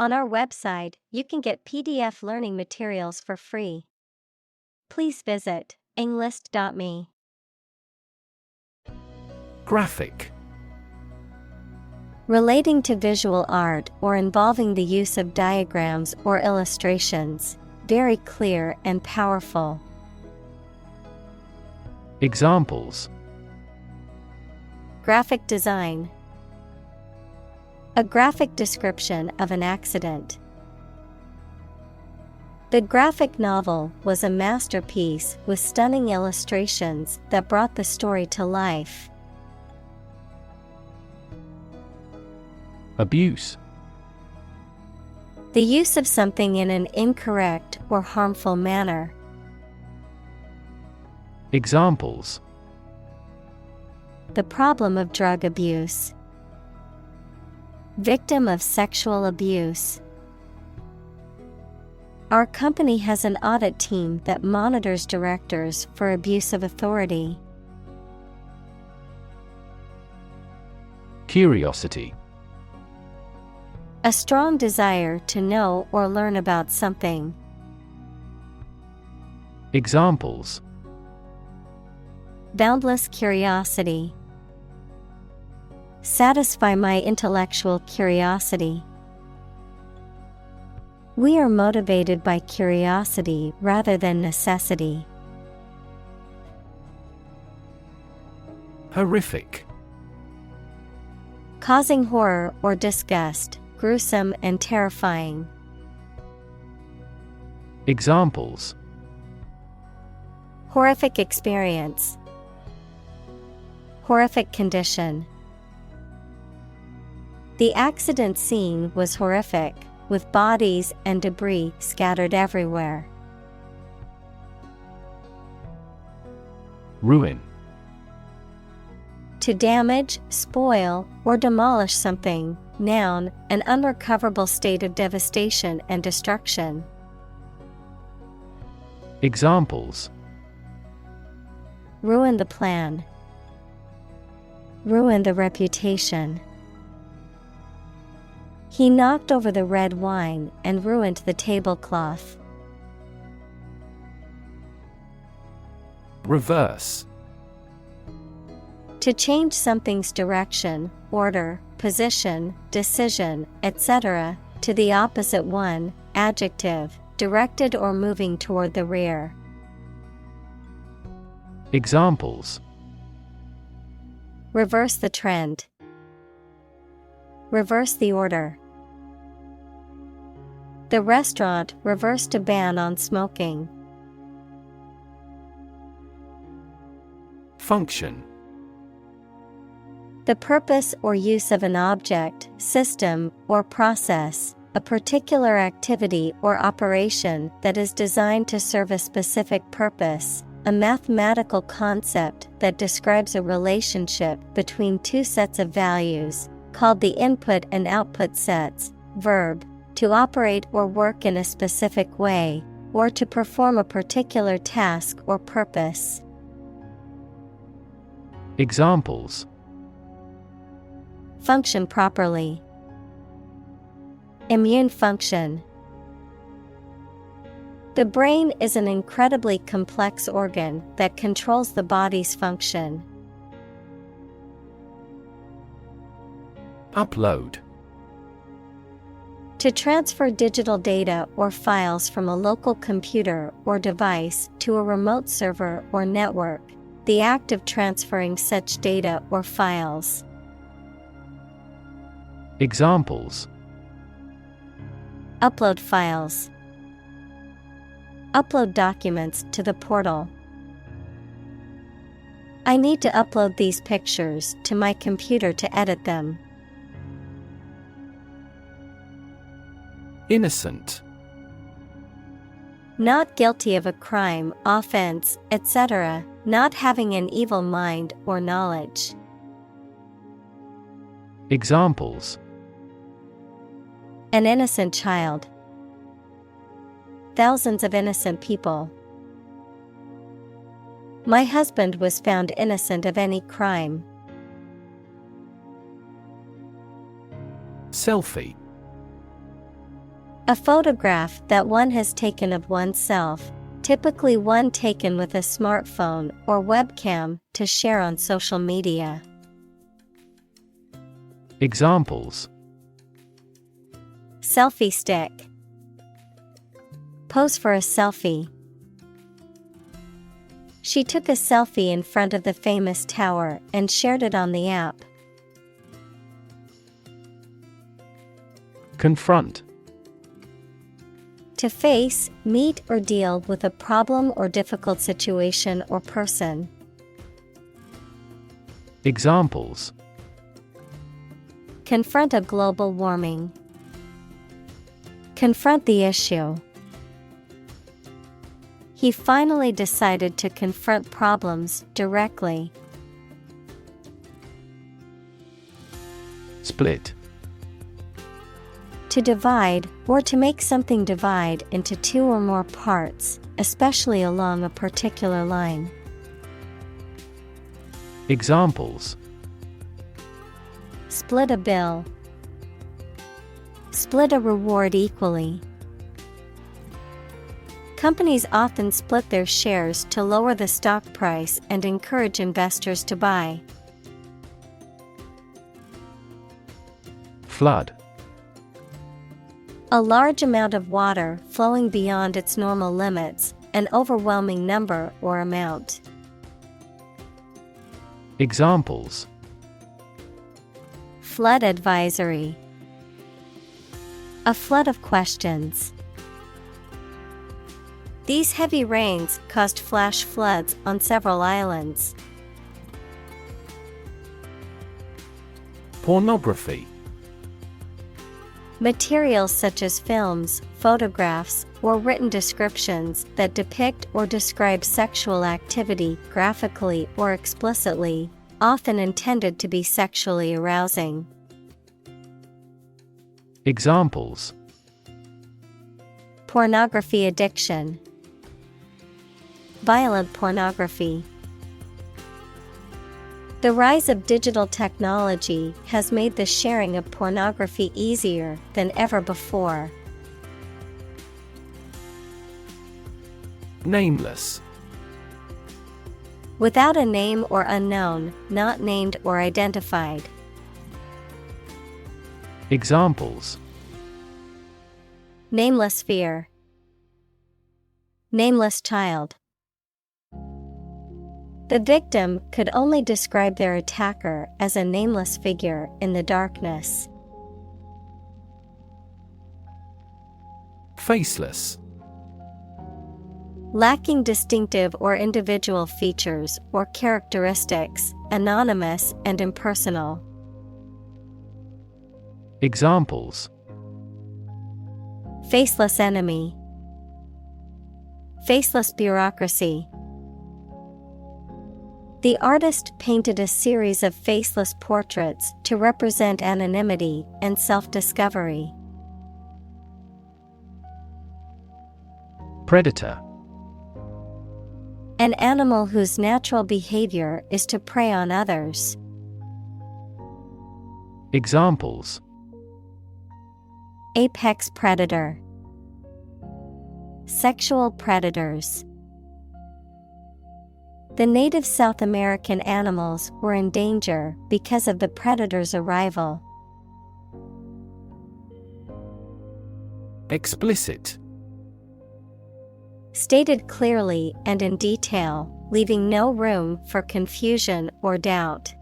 On our website, you can get PDF learning materials for free. Please visit englist.me. Graphic. Relating to visual art or involving the use of diagrams or illustrations, very clear and powerful. Examples: Graphic design. A graphic description of an accident. The graphic novel was a masterpiece with stunning illustrations that brought the story to life. Abuse. The use of something in an incorrect or harmful manner. Examples: The problem of drug abuse. Victim of sexual abuse. Our company has an audit team that monitors directors for abuse of authority. Curiosity. A strong desire to know or learn about something. Examples: Boundless curiosity. Satisfy my intellectual curiosity. We are motivated by curiosity rather than necessity. Horrific. Causing horror or disgust, gruesome and terrifying. Examples: Horrific experience. Horrific condition. The accident scene was horrific, with bodies and debris scattered everywhere. Ruin. To damage, spoil, or demolish something. Noun, an unrecoverable state of devastation and destruction. Examples: Ruin the plan. Ruin the reputation. He knocked over the red wine and ruined the tablecloth. Reverse. To change something's direction, order, position, decision, etc., to the opposite one, adjective, directed or moving toward the rear. Examples: Reverse the trend. Reverse the order. The restaurant reversed a ban on smoking. Function. The purpose or use of an object, system, or process, a particular activity or operation that is designed to serve a specific purpose, a mathematical concept that describes a relationship between two sets of values, called the input and output sets. Verb, to operate or work in a specific way, or to perform a particular task or purpose. Examples: Function properly. Immune function. The brain is an incredibly complex organ that controls the body's function. Upload. To transfer digital data or files from a local computer or device to a remote server or network, the act of transferring such data or files. Examples: Upload files. Upload documents to the portal. I need to upload these pictures to my computer to edit them. Innocent. Not guilty of a crime, offense, etc., not having an evil mind or knowledge. Examples: An innocent child. Thousands of innocent people. My husband was found innocent of any crime. Selfie. A photograph that one has taken of oneself, typically one taken with a smartphone or webcam to share on social media. Examples: Selfie stick. Pose for a selfie. She took a selfie in front of the famous tower and shared it on the app. Confront. To face, meet or deal with a problem or difficult situation or person. Examples: Confront a global warming. Confront the issue. He finally decided to confront problems directly. Split. To divide, or to make something divide into two or more parts, especially along a particular line. Examples: Split a bill. Split a reward equally. Companies often split their shares to lower the stock price and encourage investors to buy. Flood. A large amount of water flowing beyond its normal limits, an overwhelming number or amount. Examples: Flood advisory. A flood of questions. These heavy rains caused flash floods on several islands. Pornography. Materials such as films, photographs, or written descriptions that depict or describe sexual activity graphically or explicitly, often intended to be sexually arousing. Examples: Pornography addiction. Violent pornography. The rise of digital technology has made the sharing of pornography easier than ever before. Nameless. Without a name or unknown, not named or identified. Examples: Nameless fear. Nameless child. The victim could only describe their attacker as a nameless figure in the darkness. Faceless. Lacking distinctive or individual features or characteristics, anonymous and impersonal. Examples: Faceless enemy. Faceless bureaucracy. The artist painted a series of faceless portraits to represent anonymity and self-discovery. Predator. An animal whose natural behavior is to prey on others. Examples: Apex predator. Sexual predators. The native South American animals were in danger because of the predator's arrival. Explicit. Stated clearly and in detail, leaving no room for confusion or doubt.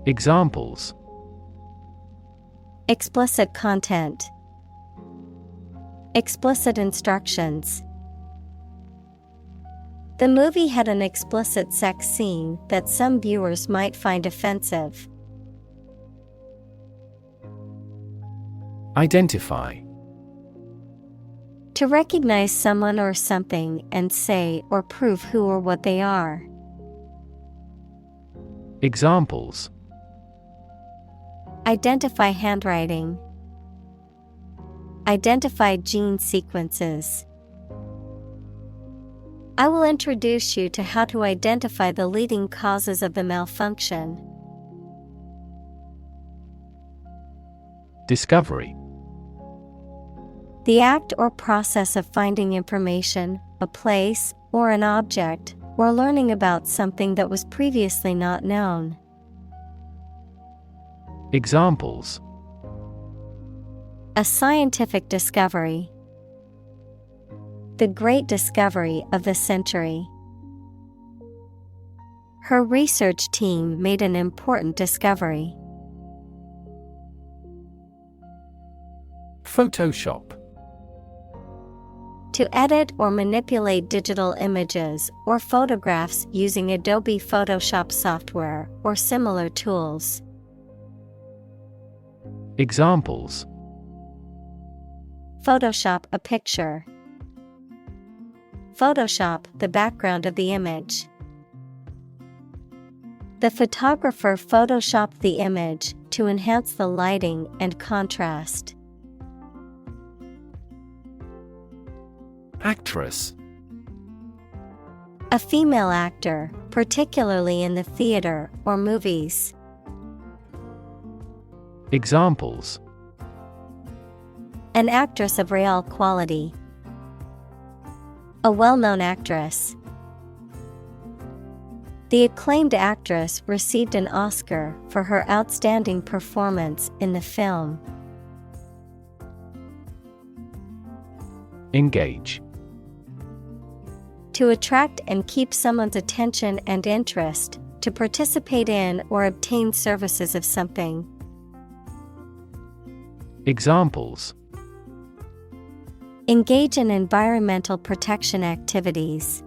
Examples: Explicit content. Explicit instructions. The movie had an explicit sex scene that some viewers might find offensive. Identify. To recognize someone or something and say or prove who or what they are. Examples: Identify handwriting. Identify gene sequences. I will introduce you to how to identify the leading causes of the malfunction. Discovery. The act or process of finding information, a place, or an object, or learning about something that was previously not known. Examples: A scientific discovery. The great discovery of the century. Her research team made an important discovery. Photoshop. To edit or manipulate digital images or photographs using Adobe Photoshop software or similar tools. Examples: Photoshop a picture. Photoshop the background of the image. The photographer photoshopped the image to enhance the lighting and contrast. Actress. A female actor, particularly in the theater or movies. Examples: An actress of real quality. A well-known actress. The acclaimed actress received an Oscar for her outstanding performance in the film. Engage. To attract and keep someone's attention and interest, to participate in or obtain services of something. Examples: Engage in environmental protection activities.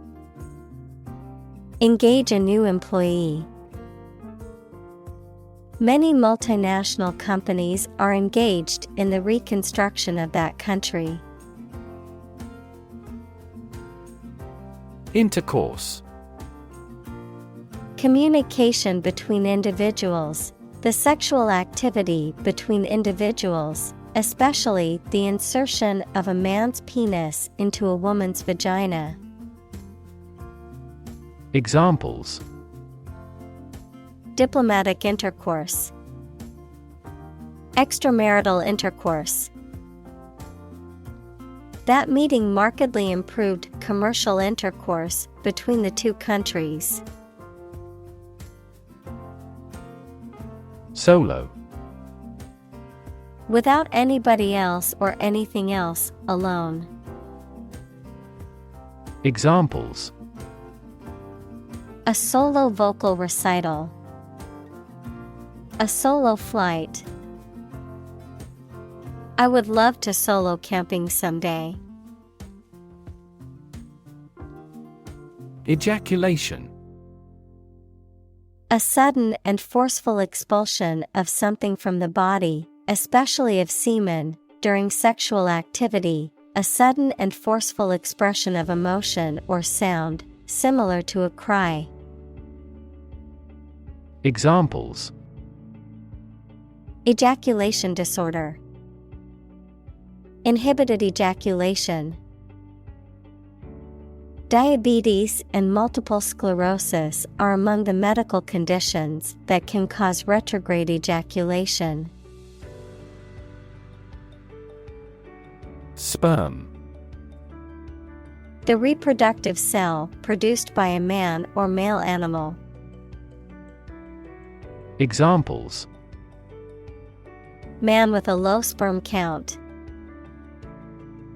Engage a new employee. Many multinational companies are engaged in the reconstruction of that country. Intercourse. Communication between individuals, the sexual activity between individuals, especially the insertion of a man's penis into a woman's vagina. Examples: Diplomatic intercourse. Extramarital intercourse. That meeting markedly improved commercial intercourse between the two countries. Solo. Without anybody else or anything else, alone. Examples: A solo vocal recital. A solo flight. I would love to solo camping someday. Ejaculation. A sudden and forceful expulsion of something from the body, especially of semen, during sexual activity, a sudden and forceful expression of emotion or sound, similar to a cry. Examples: Ejaculation disorder. Inhibited ejaculation. Diabetes and multiple sclerosis are among the medical conditions that can cause retrograde ejaculation. Sperm. The reproductive cell produced by a man or male animal. Examples: Man with a low sperm count.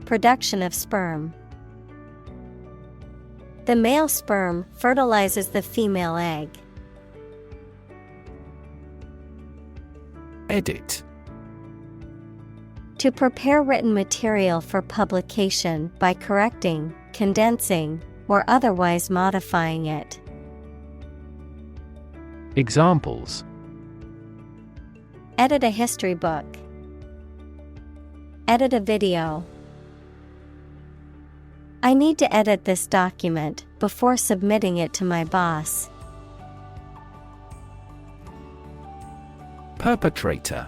Production of sperm. The male sperm fertilizes the female egg. Edit. To prepare written material for publication by correcting, condensing, or otherwise modifying it. Examples: Edit a history book. Edit a video. I need to edit this document before submitting it to my boss. Perpetrator.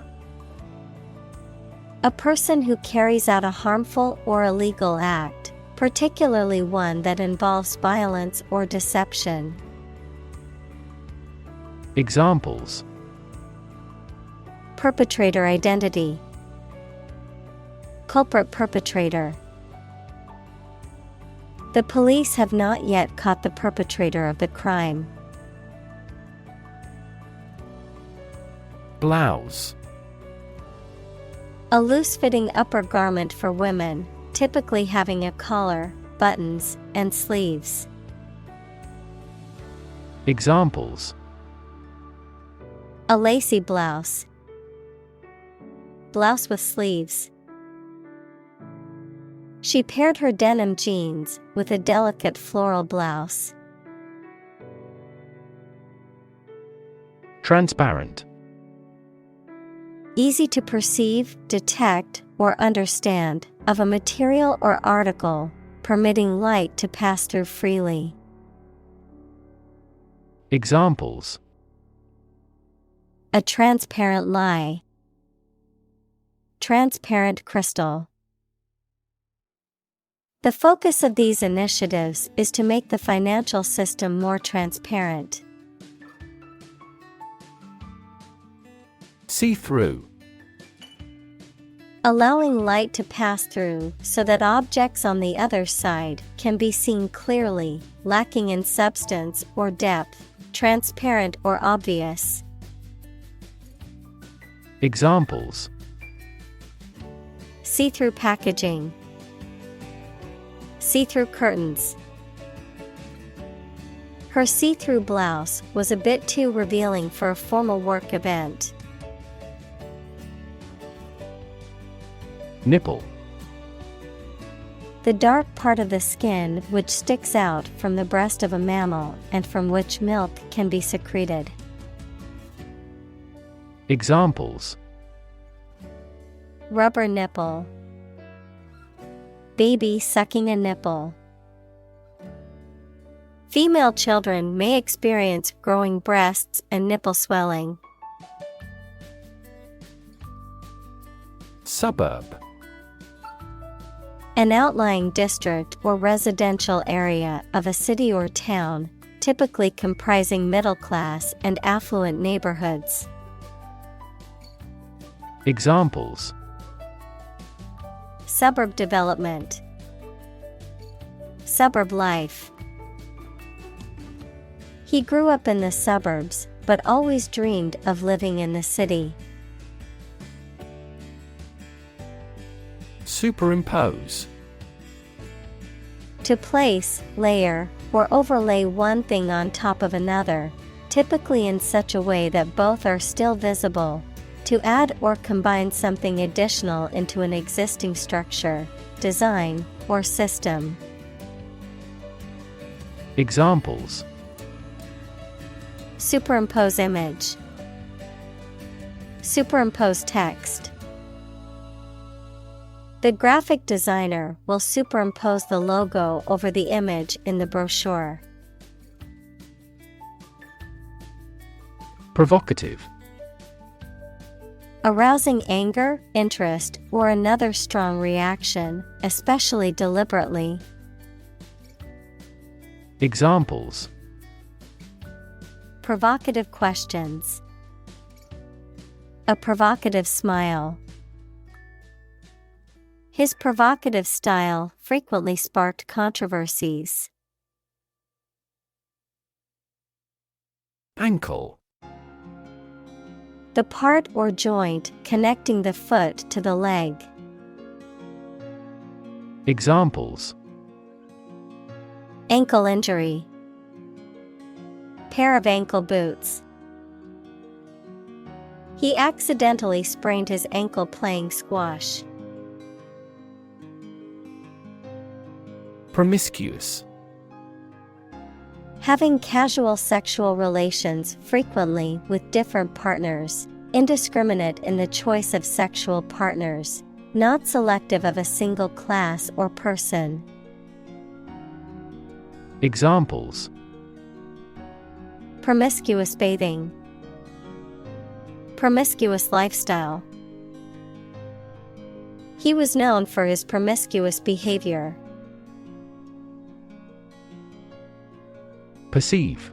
A person who carries out a harmful or illegal act, particularly one that involves violence or deception. Examples: Perpetrator identity. Culprit perpetrator. The police have not yet caught the perpetrator of the crime. Blouse. A loose-fitting upper garment for women, typically having a collar, buttons, and sleeves. Examples: A lacy blouse. Blouse with sleeves. She paired her denim jeans with a delicate floral blouse. Transparent. Easy to perceive, detect, or understand, of a material or article, permitting light to pass through freely. Examples: A transparent lie. Transparent crystal. The focus of these initiatives is to make the financial system more transparent. See-through. Allowing light to pass through so that objects on the other side can be seen clearly, lacking in substance or depth, transparent or obvious. Examples: See-through packaging. See-through curtains. Her see-through blouse was a bit too revealing for a formal work event. Nipple. The dark part of the skin which sticks out from the breast of a mammal and from which milk can be secreted. Examples: Rubber nipple. Baby sucking a nipple. Female children may experience growing breasts and nipple swelling. Suburb. An outlying district or residential area of a city or town, typically comprising middle-class and affluent neighborhoods. Examples: Suburb development. Suburb life. He grew up in the suburbs, but always dreamed of living in the city. Superimpose. To place, layer, or overlay one thing on top of another, typically in such a way that both are still visible. To add or combine something additional into an existing structure, design, or system. Examples: Superimpose image. Superimpose text. The graphic designer will superimpose the logo over the image in the brochure. Provocative. Arousing anger, interest, or another strong reaction, especially deliberately. Examples: Provocative questions. A provocative smile. His provocative style frequently sparked controversies. Ankle. The part or joint connecting the foot to the leg. Examples: Ankle injury. Pair of ankle boots. He accidentally sprained his ankle playing squash. Promiscuous. Having casual sexual relations frequently with different partners, indiscriminate in the choice of sexual partners, not selective of a single class or person. Examples: Promiscuous bathing. Promiscuous lifestyle. He was known for his promiscuous behavior. Perceive.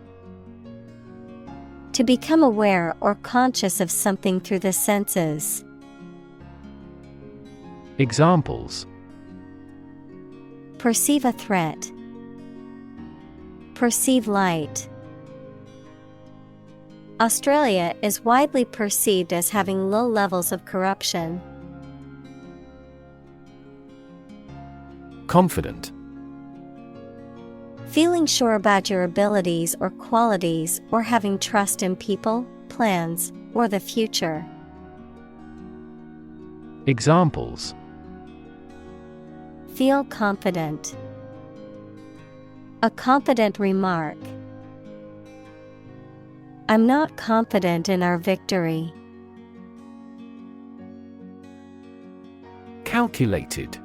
To become aware or conscious of something through the senses. Examples: perceive a threat, perceive light. Australia is widely perceived as having low levels of corruption. Confident. Feeling sure about your abilities or qualities, or having trust in people, plans, or the future. Examples: feel confident, a confident remark. I'm not confident in our victory. Calculated.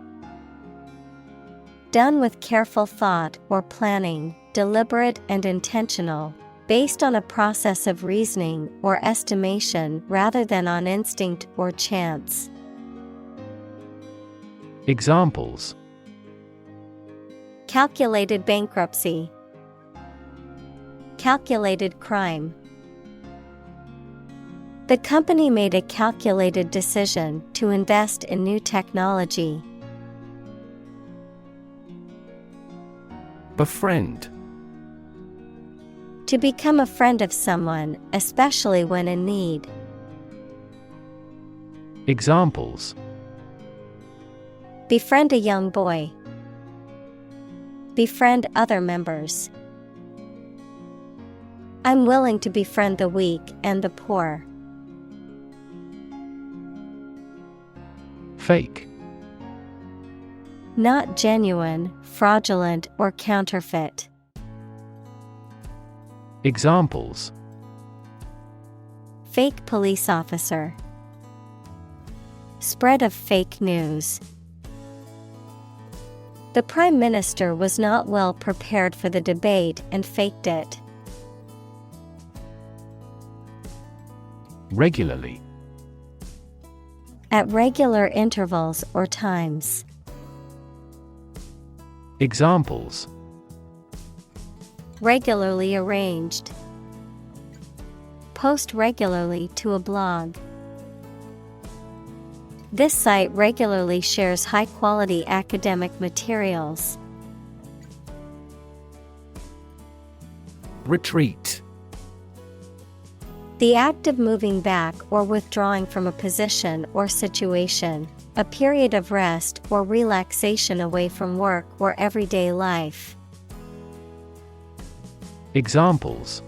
Done with careful thought or planning, deliberate and intentional, based on a process of reasoning or estimation rather than on instinct or chance. Examples: calculated bankruptcy, calculated crime. The company made a calculated decision to invest in new technology. Befriend. To become a friend of someone, especially when in need. Examples: befriend a young boy, befriend other members. I'm willing to befriend the weak and the poor. Fake. Not genuine, fraudulent, or counterfeit. Examples: fake police officer, spread of fake news. The Prime Minister was not well prepared for the debate and faked it. Regularly. At regular intervals or times. Examples: regularly arranged, post regularly to a blog. This site regularly shares high-quality academic materials. Retreat. The act of moving back or withdrawing from a position or situation, a period of rest or relaxation away from work or everyday life. Examples: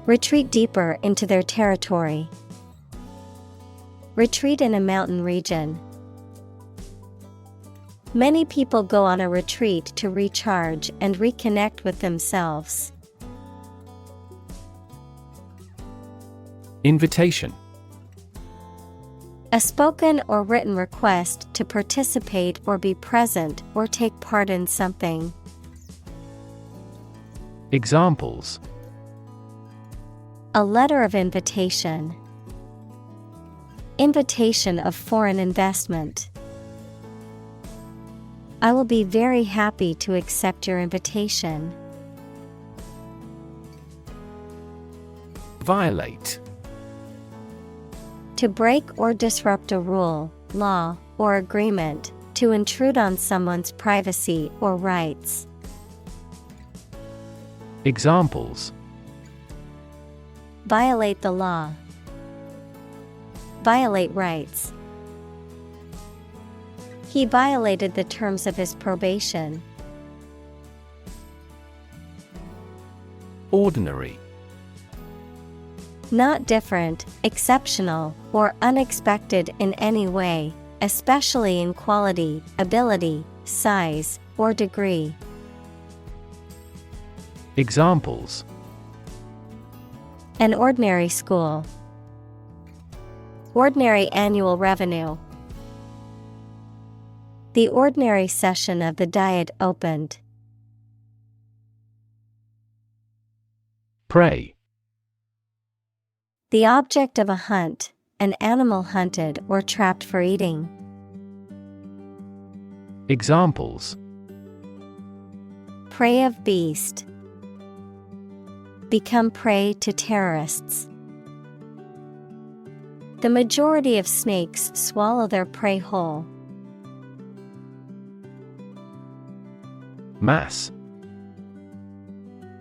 retreat deeper into their territory, retreat in a mountain region. Many people go on a retreat to recharge and reconnect with themselves. Invitation. A spoken or written request to participate or be present or take part in something. Examples: a letter of invitation, invitation of foreign investment. I will be very happy to accept your invitation. Violate. To break or disrupt a rule, law, or agreement, to intrude on someone's privacy or rights. Examples: violate the law, violate rights. He violated the terms of his probation. Ordinary. Not different, exceptional, or unexpected in any way, especially in quality, ability, size, or degree. Examples: an ordinary school, ordinary annual revenue. The ordinary session of the Diet opened. Prey. The object of a hunt, an animal hunted or trapped for eating. Examples: prey of beast, become prey to terrorists. The majority of snakes swallow their prey whole. Mass.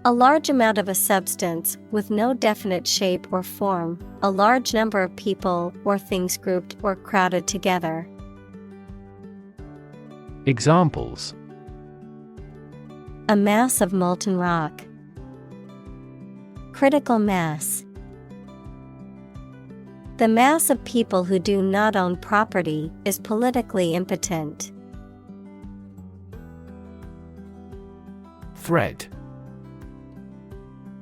A large amount of a substance with no definite shape or form, a large number of people or things grouped or crowded together. Examples: A mass of molten rock. Critical mass. The mass of people who do not own property is politically impotent. Thread.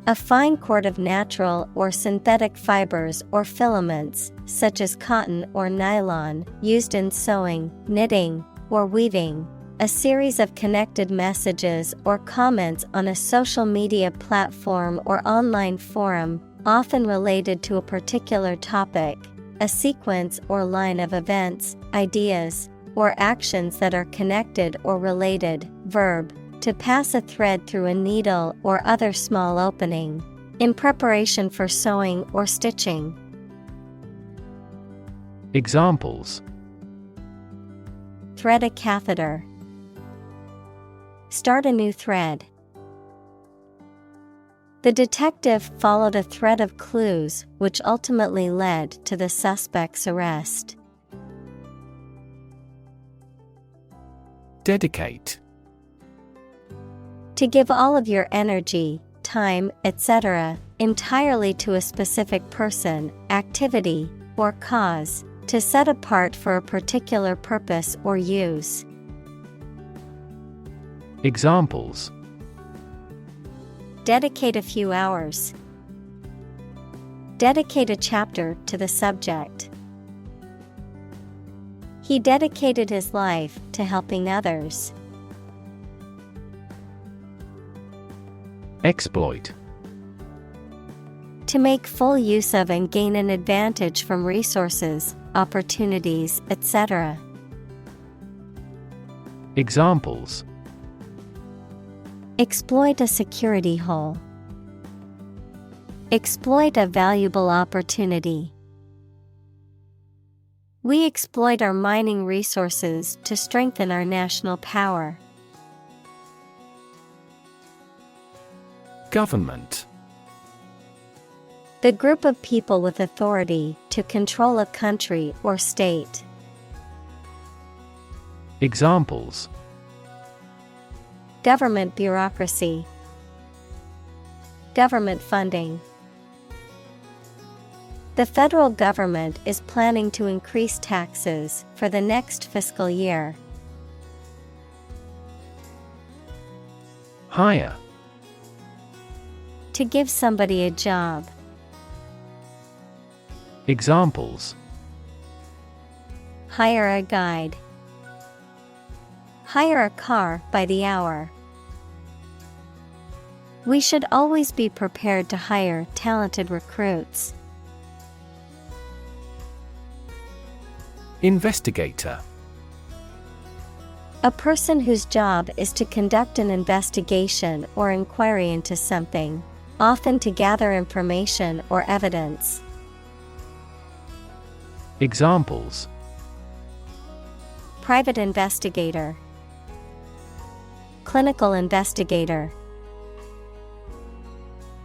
A fine cord of natural or synthetic fibers or filaments, such as cotton or nylon, used in sewing, knitting, or weaving. A series of connected messages or comments on a social media platform or online forum, often related to a particular topic. A sequence or line of events, ideas, or actions that are connected or related. Verb: to pass a thread through a needle or other small opening, in preparation for sewing or stitching. Examples: Thread a catheter. Start a new thread. The detective followed a thread of clues which ultimately led to the suspect's arrest. Dedicate. To give all of your energy, time, etc., entirely to a specific person, activity, or cause. To set apart for a particular purpose or use. Examples: Dedicate a few hours. Dedicate a chapter to the subject. He dedicated his life to helping others. Exploit. To make full use of and gain an advantage from resources, opportunities, etc. Examples: Exploit a security hole. Exploit a valuable opportunity. We exploit our mining resources to strengthen our national power. Government. The group of people with authority to control a country or state. Examples: Government bureaucracy. Government funding. The federal government is planning to increase taxes for the next fiscal year. Hire. To give somebody a job. Examples: Hire a guide. Hire a car by the hour. We should always be prepared to hire talented recruits. Investigator. A person whose job is to conduct an investigation or inquiry into something, often to gather information or evidence. Examples: Private investigator. Clinical investigator.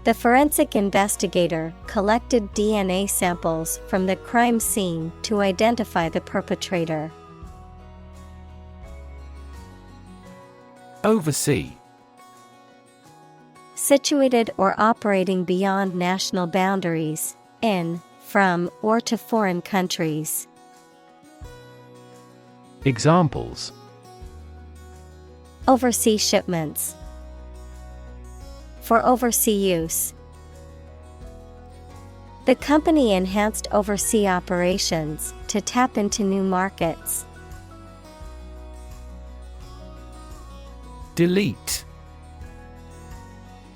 The forensic investigator collected DNA samples from the crime scene to identify the perpetrator. Oversee. Situated or operating beyond national boundaries, in, from, or to foreign countries. Examples: Oversee shipments. For oversea use. The company enhanced oversea operations to tap into new markets. Delete.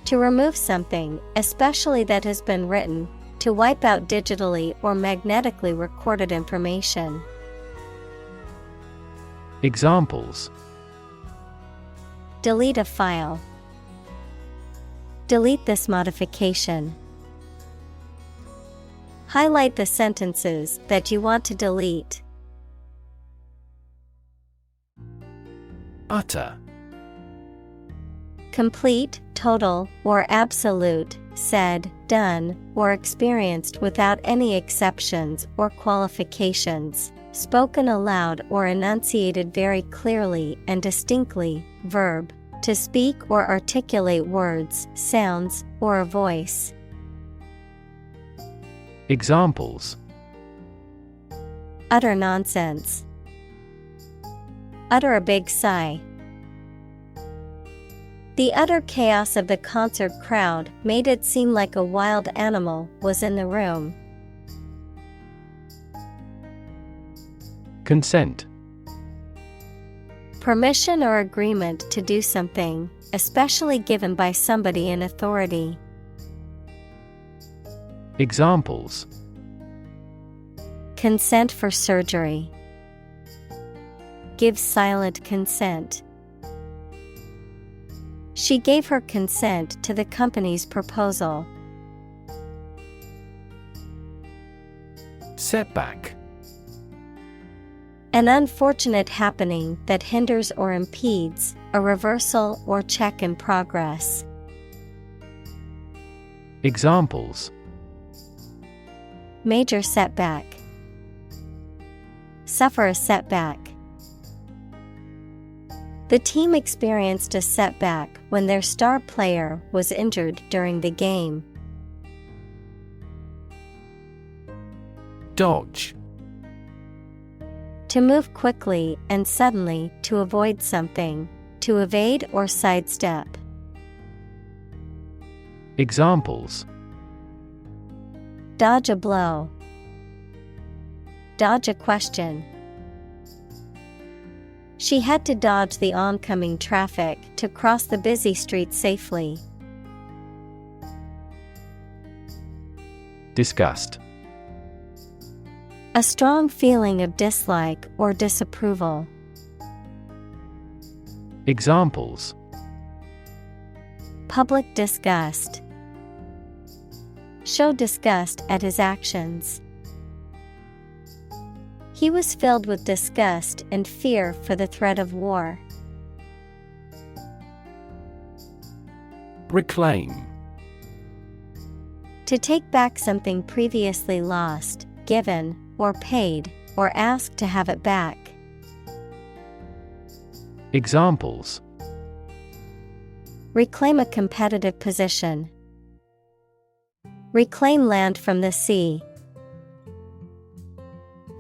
To remove something, especially that has been written, to wipe out digitally or magnetically recorded information. Examples: Delete a file. Delete this modification. Highlight the sentences that you want to delete. Utter. Complete, total, or absolute, said, done, or experienced without any exceptions or qualifications, spoken aloud or enunciated very clearly and distinctly. Verb, to speak or articulate words, sounds, or a voice. Examples: Utter nonsense. Utter a big sigh. The utter chaos of the concert crowd made it seem like a wild animal was in the room. Consent. Permission or agreement to do something, especially given by somebody in authority. Examples: Consent for surgery. Give silent consent. She gave her consent to the company's proposal. Setback. An unfortunate happening that hinders or impedes a reversal or check in progress. Examples: Major setback. Suffer a setback. The team experienced a setback when their star player was injured during the game. Dodge. To move quickly and suddenly to avoid something, to evade or sidestep. Examples: Dodge a blow. Dodge a question. She had to dodge the oncoming traffic to cross the busy street safely. Disgust. A strong feeling of dislike or disapproval. Examples: Public disgust. Show disgust at his actions. He was filled with disgust and fear for the threat of war. Reclaim. To take back something previously lost, given, or paid, or ask to have it back. Examples: Reclaim a competitive position. Reclaim land from the sea.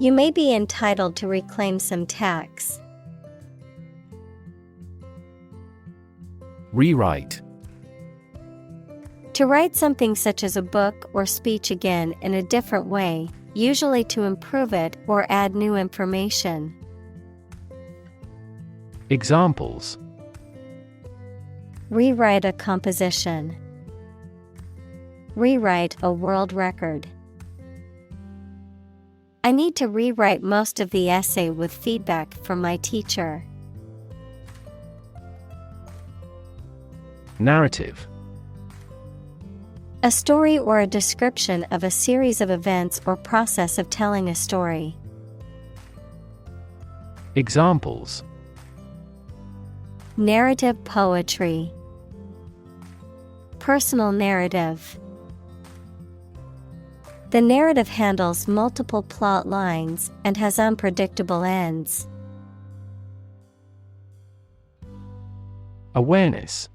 You may be entitled to reclaim some tax. Rewrite. To write something such as a book or speech again in a different way, usually to improve it or add new information. Examples: Rewrite a composition. Rewrite a world record. I need to rewrite most of the essay with feedback from my teacher. Narrative. A story or a description of a series of events or process of telling a story. Examples: Narrative poetry. Personal narrative. The narrative handles multiple plot lines and has unpredictable ends. Awareness.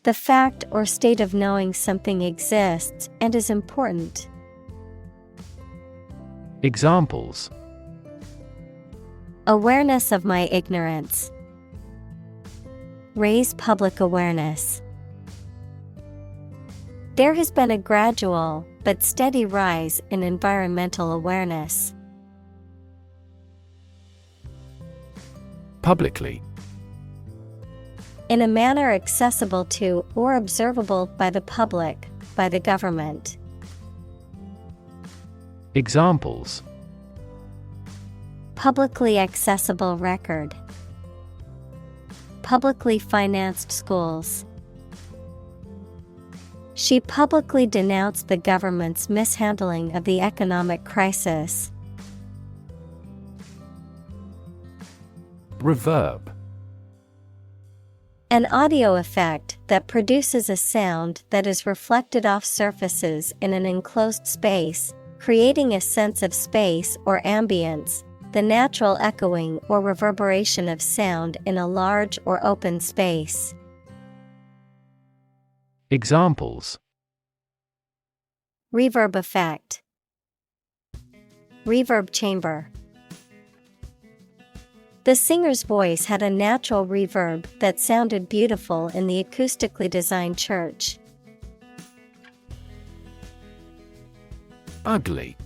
The fact or state of knowing something exists and is important. Examples: Awareness of my ignorance. Raise public awareness. There has been a gradual but steady rise in environmental awareness. Publicly. In a manner accessible to or observable by the public, by the government. Examples: Publicly accessible record. Publicly financed schools. She publicly denounced the government's mishandling of the economic crisis. Reverb. An audio effect that produces a sound that is reflected off surfaces in an enclosed space, creating a sense of space or ambience, the natural echoing or reverberation of sound in a large or open space. Examples: Reverb effect. Reverb chamber. The singer's voice had a natural reverb that sounded beautiful in the acoustically designed church. Ugly.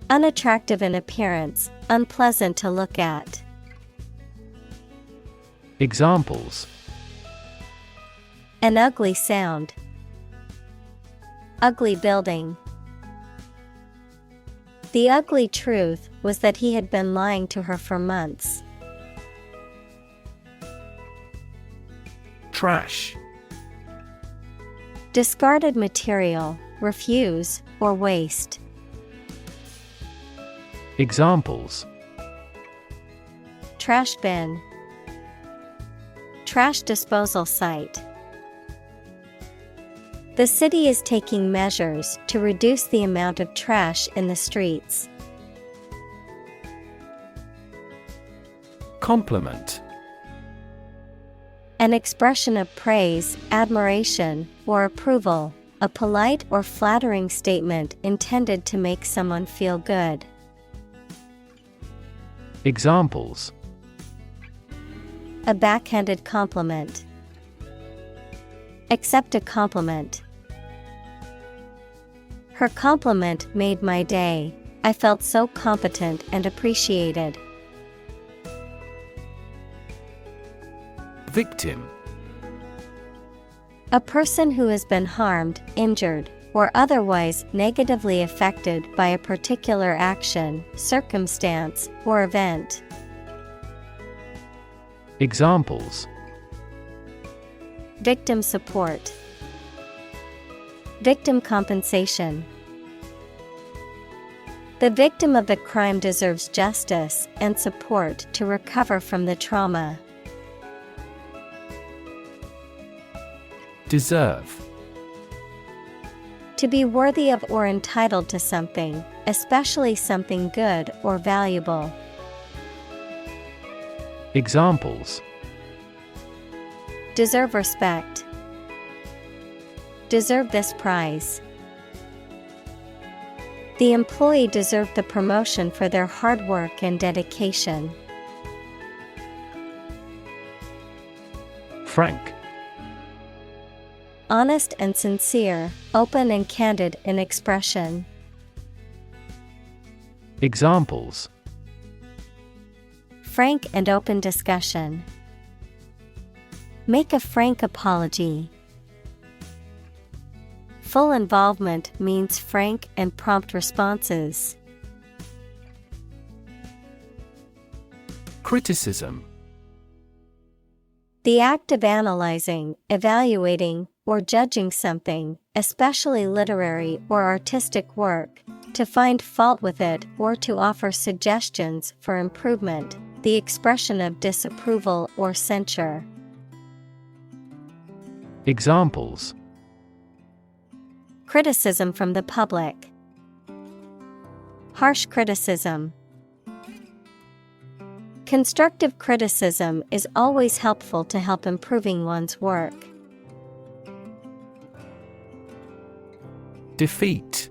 Unattractive in appearance, unpleasant to look at. Examples: An ugly sound. Ugly building. The ugly truth was that he had been lying to her for months. Trash. Discarded material, refuse, or waste. Examples: Trash bin. Trash disposal site. The city is taking measures to reduce the amount of trash in the streets. Compliment. An expression of praise, admiration, or approval, a polite or flattering statement intended to make someone feel good. Examples: A backhanded compliment. Accept a compliment. Her compliment made my day. I felt so competent and appreciated. Victim. A person who has been harmed, injured, or otherwise negatively affected by a particular action, circumstance, or event. Examples: Victim support. Victim compensation. The victim of the crime deserves justice and support to recover from the trauma. Deserve. To be worthy of or entitled to something, especially something good or valuable. Examples: Deserve respect. Deserve this prize. The employee deserved the promotion for their hard work and dedication. Frank. Honest and sincere, open and candid in expression. Examples: Frank and open discussion. Make a frank apology. Full involvement means frank and prompt responses. Criticism. The act of analyzing, evaluating, or judging something, especially literary or artistic work, to find fault with it or to offer suggestions for improvement, the expression of disapproval or censure. Examples: Criticism from the public. Harsh criticism. Constructive criticism is always helpful to help improving one's work. Defeat.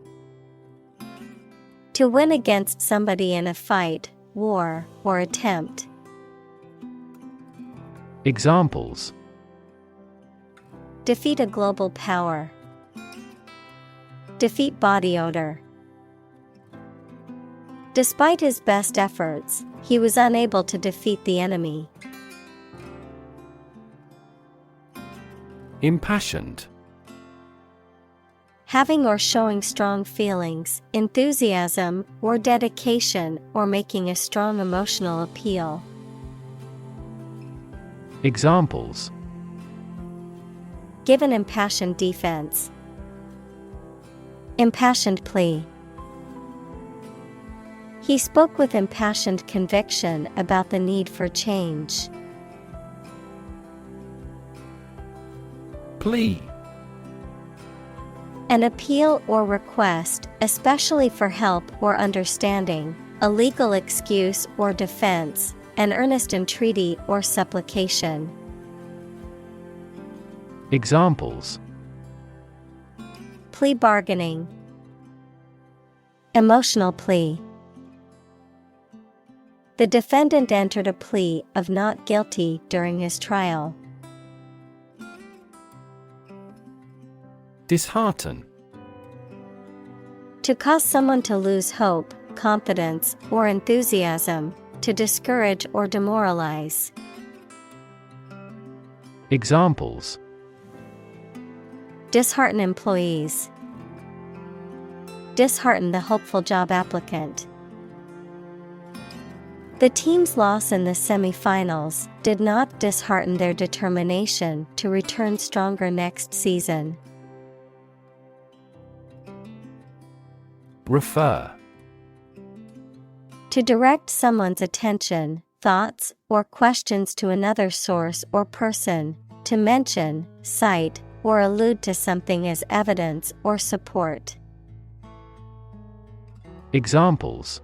To win against somebody in a fight, war, or attempt. Examples: Defeat a global power. Defeat body odor. Despite his best efforts, he was unable to defeat the enemy. Impassioned. Having or showing strong feelings, enthusiasm, or dedication, or making a strong emotional appeal. Examples: Give an impassioned defense. Impassioned plea. He spoke with impassioned conviction about the need for change. Plea. An appeal or request, especially for help or understanding, a legal excuse or defense, an earnest entreaty or supplication. Examples: Plea bargaining. Emotional plea. The defendant entered a plea of not guilty during his trial. Dishearten. To cause someone to lose hope, confidence, or enthusiasm, to discourage or demoralize. Examples: Dishearten employees. Dishearten the hopeful job applicant. The team's loss in the semifinals did not dishearten their determination to return stronger next season. Refer. To direct someone's attention, thoughts, or questions to another source or person, to mention, cite, or allude to something as evidence or support. Examples: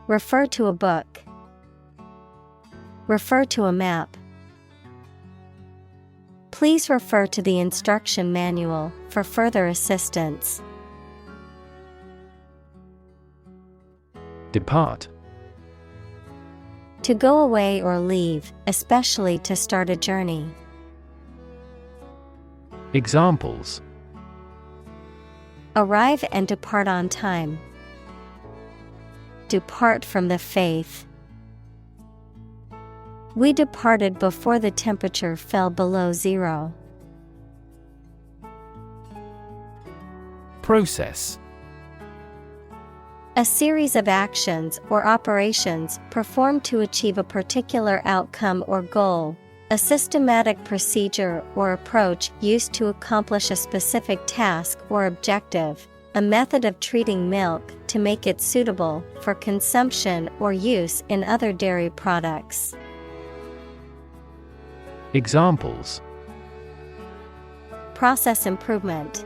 Refer to a book. Refer to a map. Please refer to the instruction manual for further assistance. Depart. To go away or leave, especially to start a journey. Examples: Arrive and depart on time. Depart from the faith. We departed before the temperature fell below zero. Process. A series of actions or operations performed to achieve a particular outcome or goal. A systematic procedure or approach used to accomplish a specific task or objective. A method of treating milk to make it suitable for consumption or use in other dairy products. Examples: Process improvement.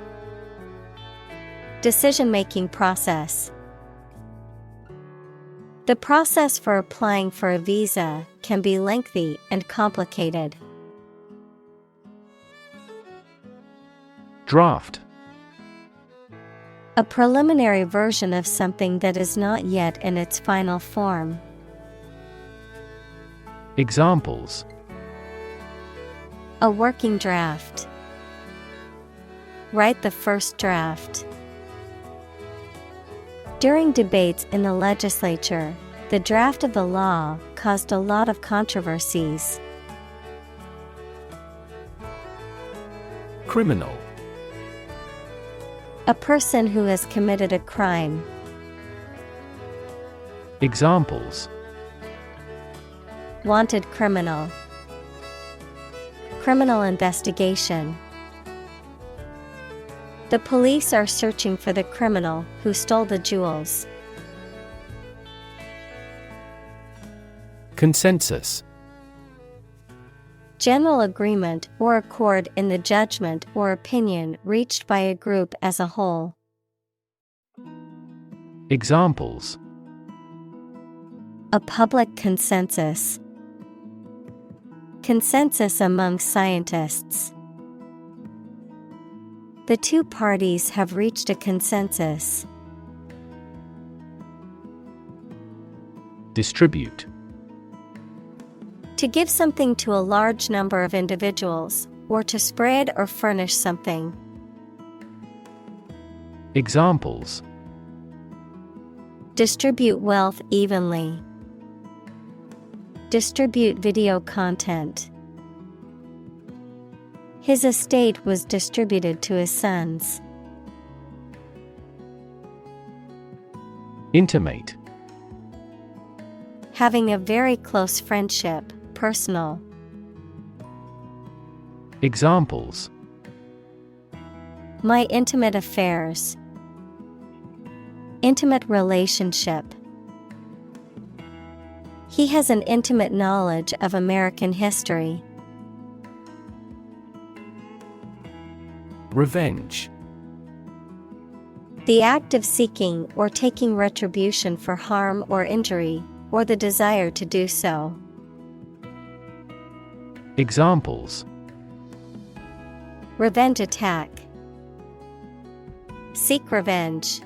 Decision-making process. The process for applying for a visa can be lengthy and complicated. Draft. A preliminary version of something that is not yet in its final form. Examples: A working draft. Write the first draft. During debates in the legislature, the draft of the law caused a lot of controversies. Criminal. A person who has committed a crime. Examples: Wanted criminal. Criminal investigation. The police are searching for the criminal who stole the jewels. Consensus. General agreement or accord in the judgment or opinion reached by a group as a whole. Examples: A public consensus. Consensus among scientists. The two parties have reached a consensus. Distribute. To give something to a large number of individuals, or to spread or furnish something. Examples: Distribute wealth evenly. Distribute video content. His estate was distributed to his sons. Intimate. Having a very close friendship, personal. Examples: My intimate affairs. Intimate relationship. He has an intimate knowledge of American history. Revenge. The act of seeking or taking retribution for harm or injury, or the desire to do so. Examples: Revenge attack. Seek revenge.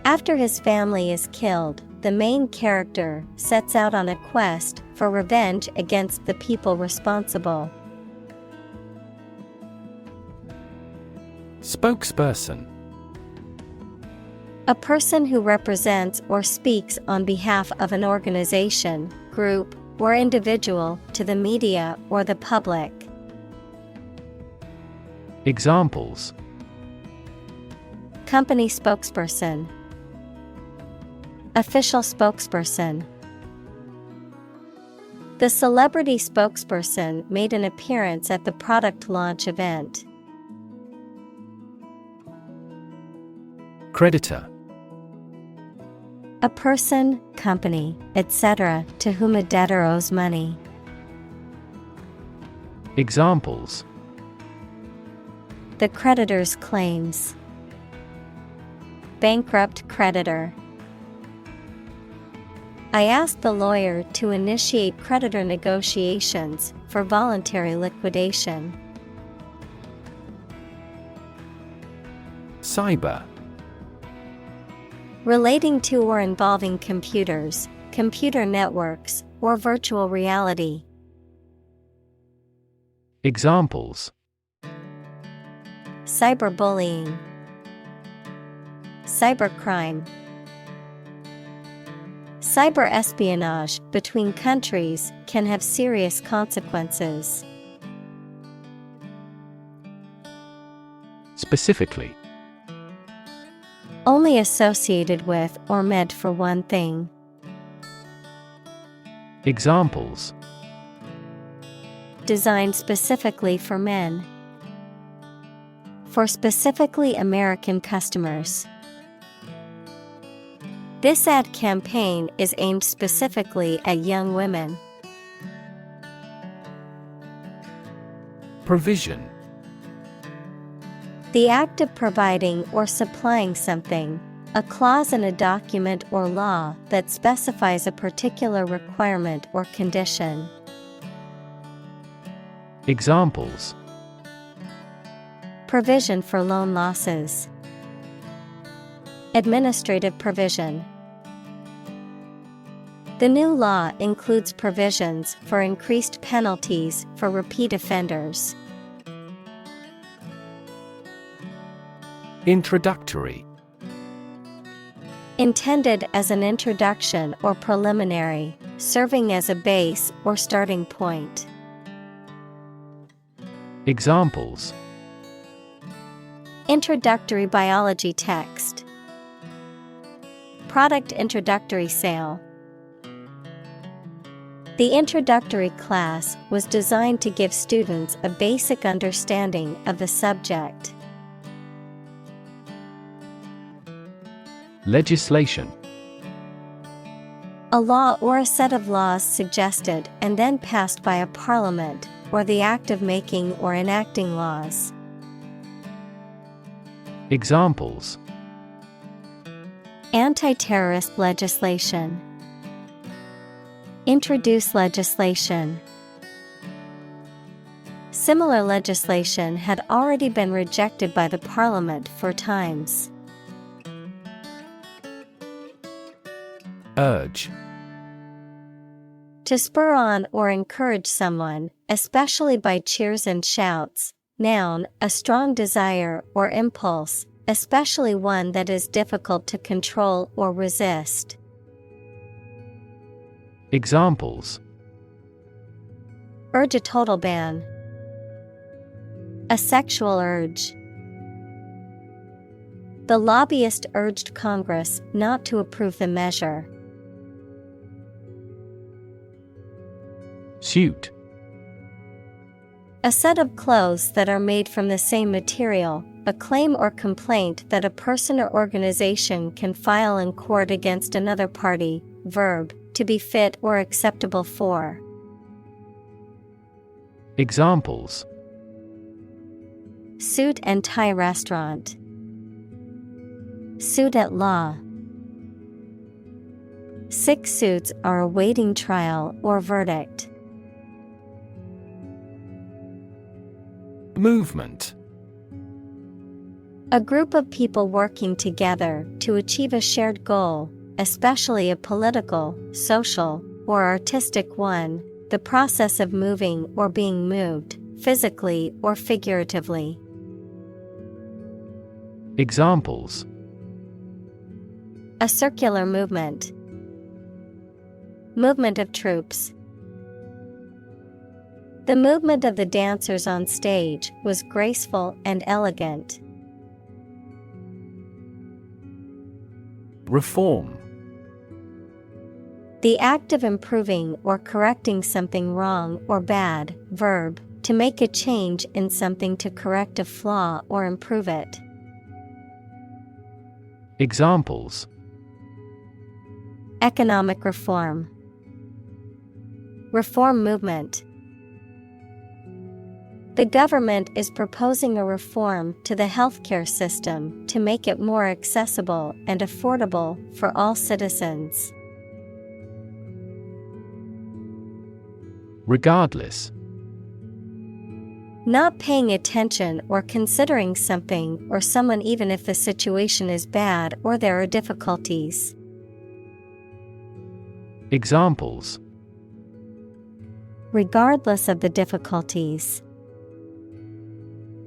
After his family is killed, the main character sets out on a quest for revenge against the people responsible. Spokesperson. A person who represents or speaks on behalf of an organization, group, or individual to the media or the public. Examples: Company spokesperson. Official spokesperson. The celebrity spokesperson made an appearance at the product launch event. Creditor. A person, company, etc., to whom a debtor owes money. Examples: The creditor's claims. Bankrupt creditor. I asked the lawyer to initiate creditor negotiations for voluntary liquidation. Cyber. Relating to or involving computers, computer networks, or virtual reality. Examples: Cyberbullying. Cybercrime. Cyber-espionage between countries can have serious consequences. Specifically. Only associated with or meant for one thing. Examples: Designed specifically for men. For specifically American customers. This ad campaign is aimed specifically at young women. Provision. The act of providing or supplying something, a clause in a document or law that specifies a particular requirement or condition. Examples: Provision for loan losses. Administrative provision. The new law includes provisions for increased penalties for repeat offenders. Introductory. Intended as an introduction or preliminary, serving as a base or starting point. Examples: Introductory biology text. Product introductory sale. The introductory class was designed to give students a basic understanding of the subject. Legislation. A law or a set of laws suggested and then passed by a parliament, or the act of making or enacting laws. Examples: Anti-terrorist legislation. Introduce legislation. Similar legislation had already been rejected by the parliament 4 times. Urge. To spur on or encourage someone, especially by cheers and shouts. Noun, a strong desire or impulse, especially one that is difficult to control or resist. Examples: Urge a total ban. A sexual urge. The lobbyist urged Congress not to approve the measure. Suit. A set of clothes that are made from the same material, a claim or complaint that a person or organization can file in court against another party. Verb, to be fit or acceptable for. Examples: Suit and tie restaurant. Suit at law. 6 suits are awaiting trial or verdict. Movement. A group of people working together to achieve a shared goal, especially a political, social, or artistic one, the process of moving or being moved, physically or figuratively. Examples: A circular movement. Movement of troops. The movement of the dancers on stage was graceful and elegant. Reform. The act of improving or correcting something wrong or bad. Verb, to make a change in something to correct a flaw or improve it. Examples: Economic reform. Reform movement. The government is proposing a reform to the healthcare system to make it more accessible and affordable for all citizens. Regardless. Not paying attention or considering something or someone even if the situation is bad or there are difficulties. Examples: Regardless of the difficulties.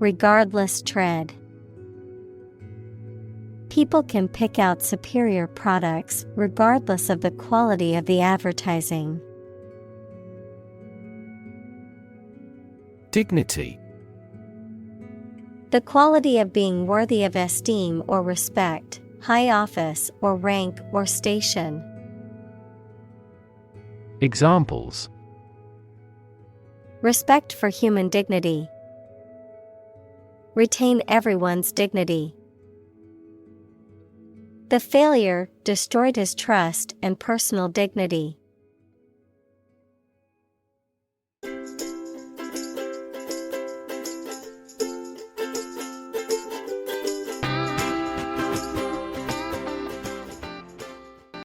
Regardless tread. People can pick out superior products regardless of the quality of the advertising. Dignity. The quality of being worthy of esteem or respect, high office or rank or station. Examples: Respect for human dignity. Retain everyone's dignity. The failure destroyed his trust and personal dignity.